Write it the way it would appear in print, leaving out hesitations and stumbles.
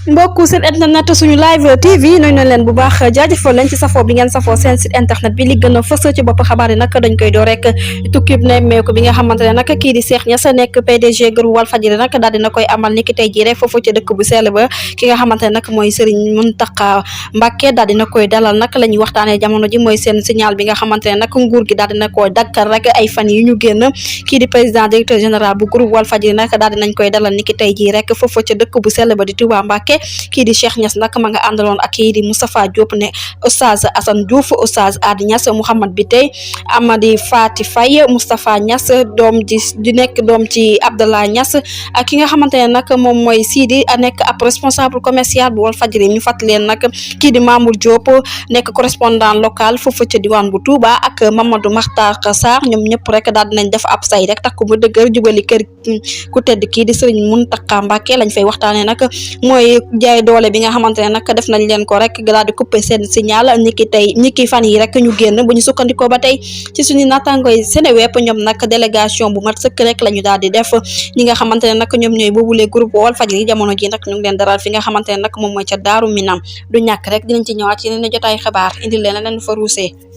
mbokku seen internet suñu live TV nuyu na leen bu baax jaajëfal leen ci safoo bi ngeen safoo seen site internet bi li gën a fës ci bopp xabaar yi nag dañ koy doo rek tukkib ne meeku bi nga xamante ne nag kii di Cheikh Niass nekk PDG groupe Walfadjri nag daal dina koy amal niki tey jii rek foofu ci dëkk bu sell ba ki nga xamante ne nag mooy Serigne Mountakha Mbacké daal dina koy dalal nag la ñuy waxtaanee jamono ji mooy seen signal bi nga xamante ne nag nguur gi daal dina koy dakkal rek ay fan yi ñu génn kii di président directeur général bu groupe Walfadjri nag daal dinañ koy dalal niki tey jii rek foofu ci dëkk bu sell ba di Touba Mbacké kii di Cheikh Niass nag ma nga àndaloon ak kii di Moustapha Diop ne Oustaz Assane Diouf Oustaz Adi Niass Mouhamad Biteye Amady Fati Faye Moustapha Niass doom di nekk doom ci Abdallah Niass ak ki nga xamante ne nag moom mooy Sidi nekk ab responsable commercial bu Walfadjri ñu fàttali leen nag kii di Mamour Diop nekk correspondant local foofu ca diwaan bu Touba ak Mamadou Makhtar Sarr ñoom ñëpp rek daal dinañ def ab say rek takku mu dëgër jubali kër ku tedd kii di Serigne Mountakha Mbacké lañ fay waxtaanee nag mooy jaay doole bi nga xamante ne nag def nañ leen ko rek daal di couper seen signal ñiki fan yi rek ñu génn bu ñu sukkandikoo ba tey ci suñu nattangooy Seneweb ñoom nag délégation bu mat sëkk rek la ñu daal di def ñi nga xamante ne nag ñoom ñooy boobulee groupe Walfadjri jamono ji nag ñu ngi leen daral fi nga xamante ne nag moom mooy ca Daaru Minam du ñàkk rek dinañ ci ñëwaat ci yeneen jotaay xibaar indi leen fa ruusee